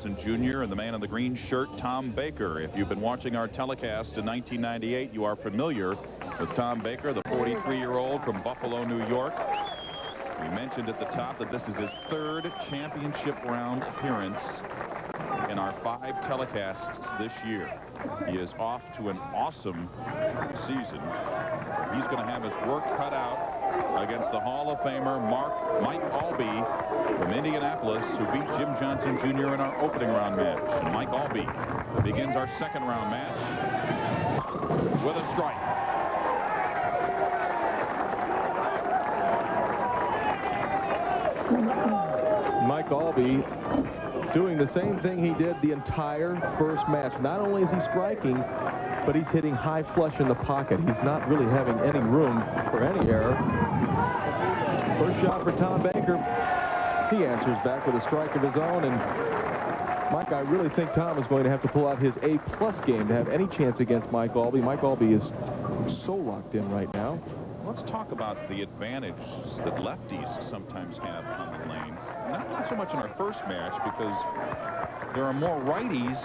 Johnson Jr. and the man in the green shirt, Tom Baker. If you've been watching our telecast in 1998, you are familiar with Tom Baker, the 43-year-old from Buffalo, New York. We mentioned at the top that this is his third championship round appearance in our 5 telecasts this year. He is off to an awesome season. He's going to have his work cut out against the Hall of Famer Mike Aulby from Indianapolis, who beat Jim Johnson Jr. in our opening round match. And Mike Aulby begins our second round match with a strike. Mike Aulby doing the same thing he did the entire first match. Not only is he striking, but he's hitting high flush in the pocket. He's not really having any room for any error. First shot for Tom Baker. He answers back with a strike of his own. And Mike, I really think Tom is going to have to pull out his A-plus game to have any chance against Mike Aulby. Mike Aulby is so locked in right now. Let's talk about the advantage that lefties sometimes have on the lanes. Not so much in our first match, because there are more righties.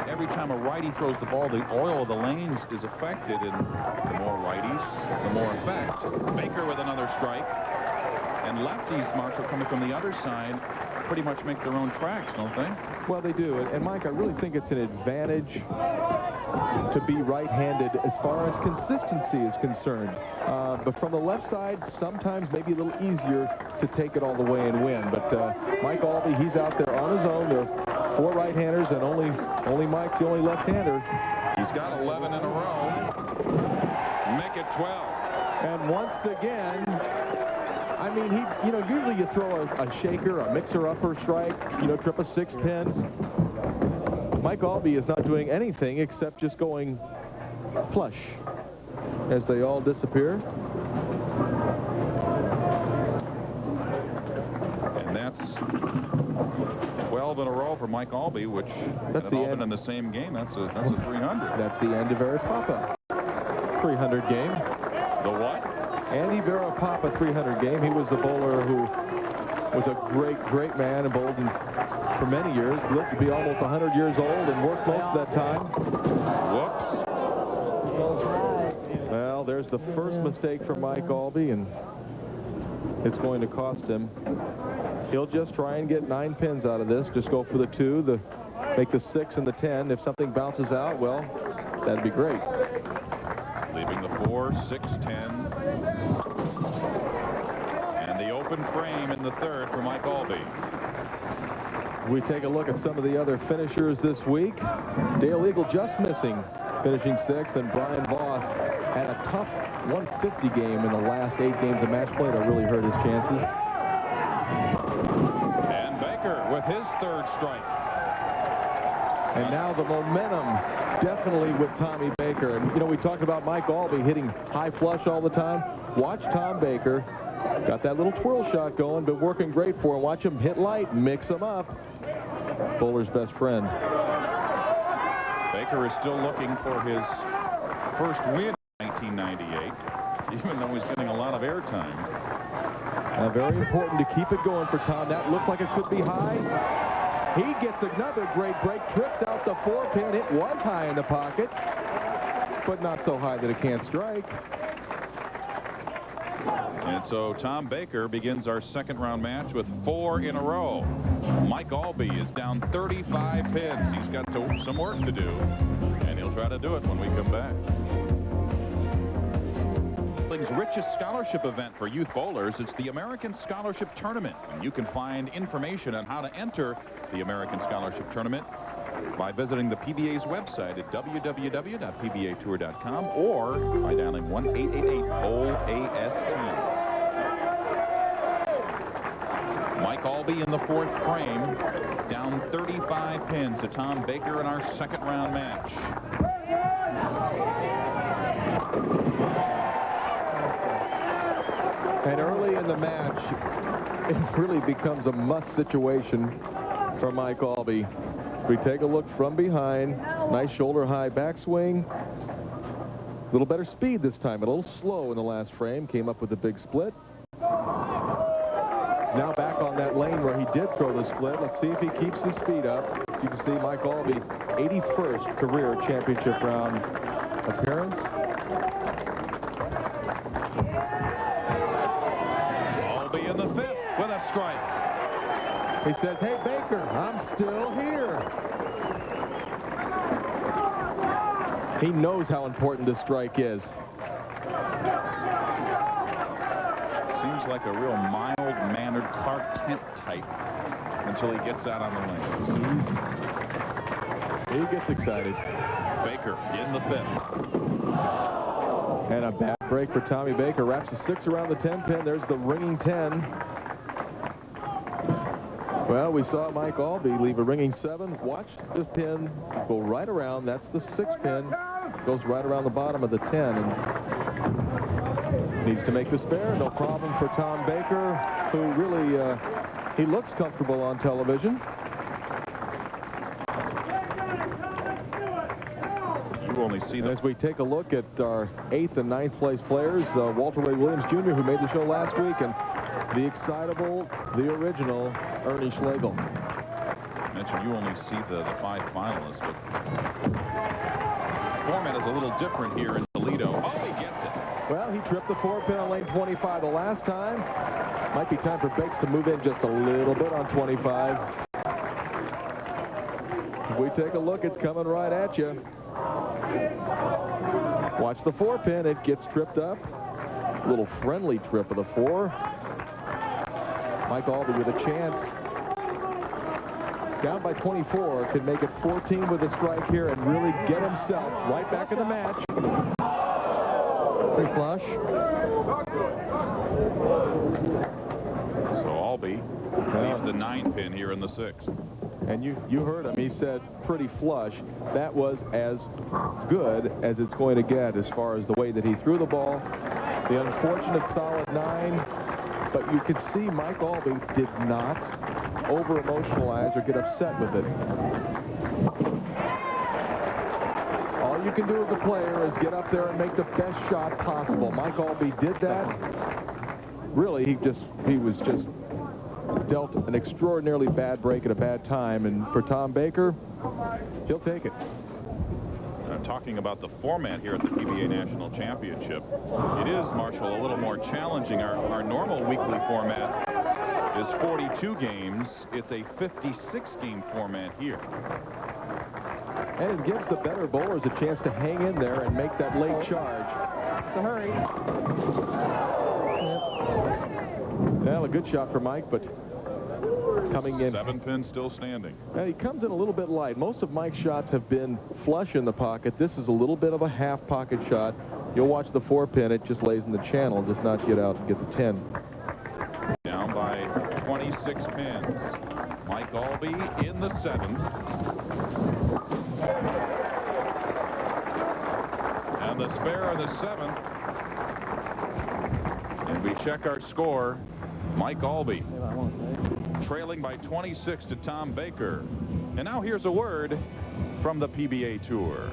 Every time a righty throws the ball, the oil of the lanes is affected, and the more righties, the more effect. Baker with another strike. And lefties, Marshall, coming from the other side, pretty much make their own tracks, don't they? Well, they do. And Mike, I really think it's an advantage to be right-handed as far as consistency is concerned. But from the left side, sometimes maybe a little easier to take it all the way and win. But Mike Aulby, he's out there on his own. There are 4 right-handers, and only Mike's the only left-hander. He's got 11 in a row. Make it 12. And once again, I mean, usually you throw a shaker, a mixer-upper strike, trip a 6-pin. Mike Aulby is not doing anything except just going flush as they all disappear. And that's 12 in a row for Mike Aulby, which that's all been in the same game. That's a 300. That's the Andy Verapapa 300 game. The what? Andy Verapapa 300 game. He was the bowler who was a great man and bowled for many years. Lived to be almost 100 years old and worked most of that time. Whoops. Well, there's the first mistake for Mike Aulby, and it's going to cost him. He'll just try and get 9 pins out of this. Just go for the 2, make the 6 and the 10. If something bounces out, well, that'd be great. Leaving the 4, 6, 10. And the open frame in the third for Mike Aulby. We take a look at some of the other finishers this week. Dale Eagle just missing, finishing 6th, and Brian Voss had a tough 150 game in the last 8 games of match play that really hurt his chances. And Baker with his 3rd strike. And now the momentum definitely with Tommy Baker. And, we talked about Mike Aulby hitting high flush all the time. Watch Tom Baker. Got that little twirl shot going, but working great for him. Watch him hit light, mix him up. Bowler's best friend. Baker is still looking for his first win in 1998, even though he's getting a lot of airtime. Very important to keep it going for Tom. That looked like it could be high. He gets another great break, trips out the 4-pin. It was high in the pocket, but not so high that it can't strike. And so Tom Baker begins our second round match with 4 in a row. Mike Aulby is down 35 pins. He's got some work to do, and he'll try to do it when we come back. Richest scholarship event for youth bowlers. It's the American Scholarship Tournament, and you can find information on how to enter the American Scholarship Tournament by visiting the PBA's website at www.pba-tour.com or by dialing 1-888-BOWL-AST. Mike Aulby in the 4th frame, down 35 pins to Tom Baker in our second round match. And early in the match, it really becomes a must situation for Mike Aulby. We take a look from behind. Nice shoulder high backswing. A little better speed this time. A little slow in the last frame. Came up with a big split. Now back on that lane where he did throw the split. Let's see if he keeps his speed up. you can see Mike Aulby, 81st career championship round appearance. Aulby in the 5th with a strike. He says, hey, Baker, I'm still here. He knows how important this strike is. Seems like a real mild-mannered Clark Kent type until he gets out on the lanes. He gets excited. Baker in the 5th. And a bad break for Tommy Baker. Wraps a 6 around the 10 pin. There's the ringing 10. Well, we saw Mike Aulby leave a ringing 7. Watch this pin go right around. That's the 6 pin. Goes right around the bottom of the 10. And needs to make the spare. No problem for Tom Baker, who really, he looks comfortable on television. You only see that. As we take a look at our 8th and 9th place players, Walter Ray Williams Jr., who made the show last week, and the excitable, the original Ernie Schlegel. I mentioned you only see the 5 finalists, but format is a little different here in Toledo. Oh, he gets it. Well, he tripped the 4 pin on lane 25 the last time. Might be time for Bakes to move in just a little bit on 25. If we take a look, it's coming right at you. Watch the 4 pin. It gets tripped up. A little friendly trip of the 4. Mike Aulby with a chance. Down by 24. Could make it 14 with a strike here and really get himself right back in the match. Free flush. So Aulby leaves the 9 pin here in the 6th. And you heard him. He said pretty flush. That was as good as it's going to get as far as the way that he threw the ball. The unfortunate solid 9. But you could see Mike Aulby did not over-emotionalize or get upset with it. All you can do as a player is get up there and make the best shot possible. Mike Aulby did that. Really, he was just dealt an extraordinarily bad break at a bad time, and for Tom Baker, he'll take it. Talking about the format here at the PBA National Championship, it is, Marshall, a little more challenging. Our normal weekly format is 42 games. It's a 56-game format here. And it gives the better bowlers a chance to hang in there and make that late charge. So hurry. Well, a good shot for Mike, but coming in. 7 pin still standing. Now, he comes in a little bit light. Most of Mike's shots have been flush in the pocket. This is a little bit of a half pocket shot. You'll watch the 4 pin. It just lays in the channel, does not get out and get the 10. Down by 26 pins. Mike Aulby in the 7th. And the spare of the 7th. And we check our score. Mike Aulby trailing by 26 to Tom Baker. And now here's a word from the PBA Tour.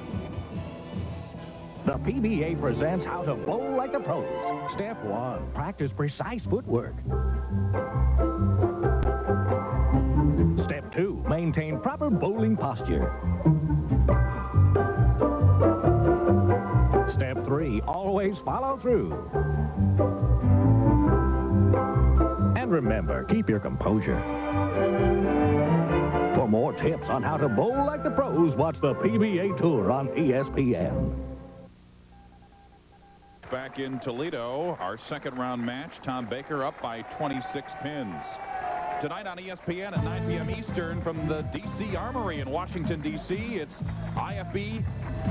The PBA presents how to bowl like the pros. Step 1, practice precise footwork. Step 2, maintain proper bowling posture. Step 3, always follow through. And remember, keep your composure. For more tips on how to bowl like the pros, watch the PBA Tour on ESPN. Back in Toledo, our 2nd round match. Tom Baker up by 26 pins. Tonight on ESPN at 9 p.m. Eastern from the D.C. Armory in Washington, D.C., it's IFB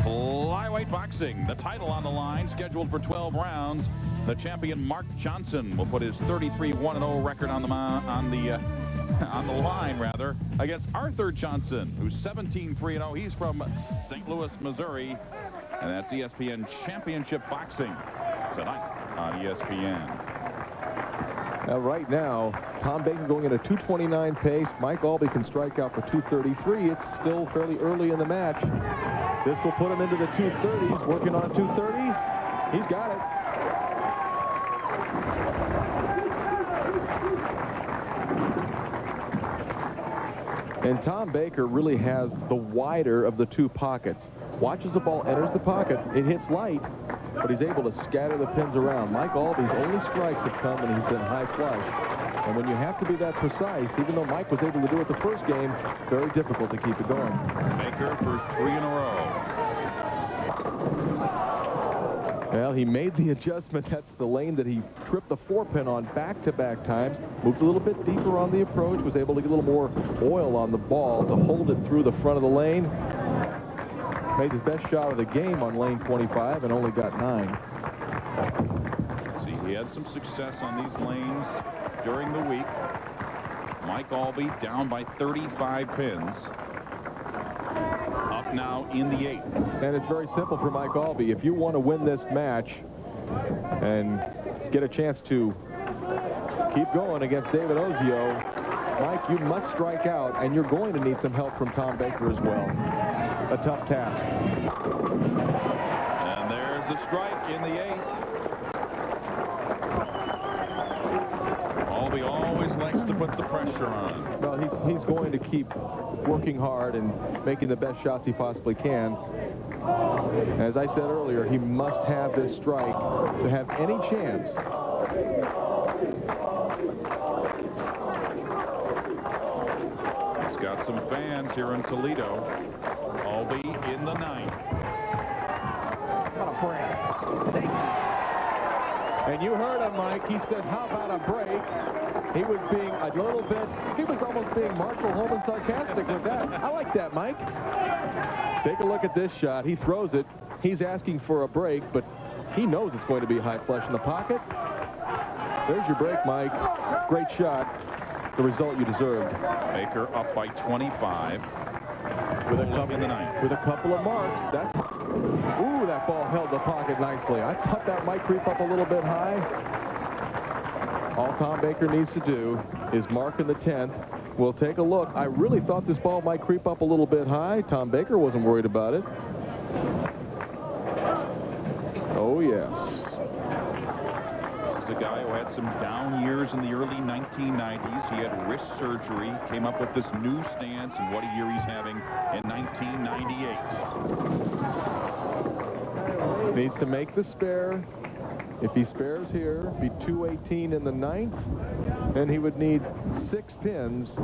flyweight boxing. The title on the line, scheduled for 12 rounds. The champion Mark Johnson will put his 33-1-0 record on the line against Arthur Johnson, who's 17-3-0. He's from St. Louis, Missouri, and that's ESPN Championship Boxing tonight on ESPN. Now, right now, Tom Baker going at a 229 pace. Mike Aulby can strike out for 233. It's still fairly early in the match. This will put him into the 230s. Working on 230s. He's got it. And Tom Baker really has the wider of the two pockets. Watch as the ball enters the pocket. It hits light, but he's able to scatter the pins around. Mike Aulby's only strikes have come when he's been high flush. And when you have to be that precise, even though Mike was able to do it the first game, very difficult to keep it going. Baker for 3 in a row. Well, he made the adjustment. That's the lane that he tripped the 4-pin on back-to-back times. Moved a little bit deeper on the approach. Was able to get a little more oil on the ball to hold it through the front of the lane. Made his best shot of the game on lane 25 and only got 9. See, he had some success on these lanes during the week. Mike Aulby down by 35 pins. Up now in the 8th. And it's very simple for Mike Aulby. If you want to win this match and get a chance to keep going against David Ozio, Mike, you must strike out, and you're going to need some help from Tom Baker as well. A tough task. And there's the strike in the 8th. Aulby always likes to put the pressure on. Well, he's going to keep working hard and making the best shots he possibly can. As I said earlier, he must have this strike to have any chance. He's got some fans here in Toledo. Aulby in the 9th. And you heard him, Mike. He said, how about a break? He was being a little bit, he was almost being Marshall Holman sarcastic with that. I like that, Mike. Take a look at this shot. He throws it. He's asking for a break, but he knows it's going to be high flush in the pocket. There's your break, Mike. Great shot. The result you deserved. Baker up by 25. With a couple of marks. That's, ooh, that ball held the pocket nicely. I thought that might creep up a little bit high. All Tom Baker needs to do is mark in the 10th. We'll take a look. I really thought this ball might creep up a little bit high. Tom Baker wasn't worried about it. Oh, yes. This is a guy who had some down years in the early 1990s. He had wrist surgery, came up with this new stance, and what a year he's having in 1998. Needs to make the spare. If he spares here, be 218 in the 9th, and he would need 6 pins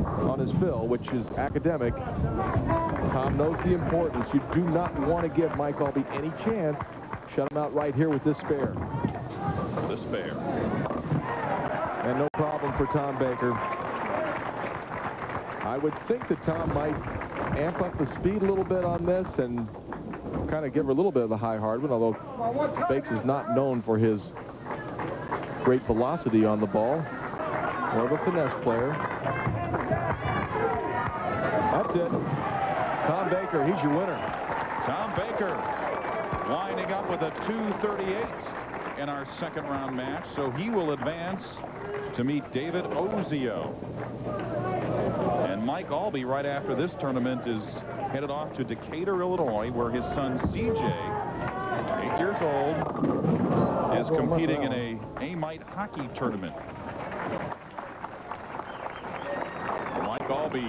on his fill, which is academic. Tom knows the importance. You do not want to give Mike Aulby any chance. Shut him out right here with this spare. The spare. And no problem for Tom Baker. I would think that Tom might amp up the speed a little bit on this and kind of give her a little bit of the high hard one, although Bakes is not known for his great velocity on the ball. More of a finesse player. That's it. Tom Baker, he's your winner. Tom Baker winding up with a 238 in our second round match, so he will advance to meet David Ozio. And Mike Aulby, right after this tournament, is headed off to Decatur, Illinois, where his son CJ, 8 years old, is competing in a A-Mite hockey tournament. Mike Aulby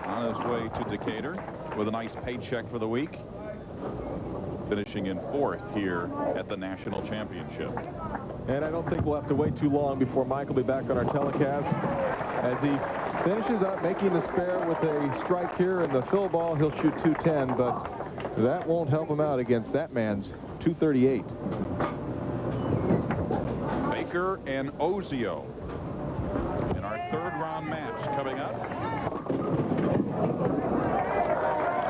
on his way to Decatur with a nice paycheck for the week, finishing in 4th here at the National Championship. And I don't think we'll have to wait too long before Mike will be back on our telecast. As he finishes up making the spare with a strike here in the fill ball, he'll shoot 210, but that won't help him out against that man's 238. Baker and Ozio in our third round match coming up.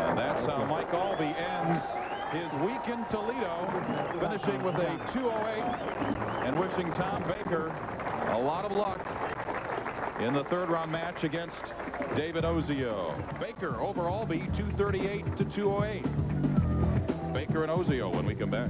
And that's how Mike Aulby ends his week in Toledo, finishing with a 208 and wishing Tom Baker a lot of luck in the third round match against David Ozio. Baker over Aulby 238 to 208. Baker and Ozio when we come back.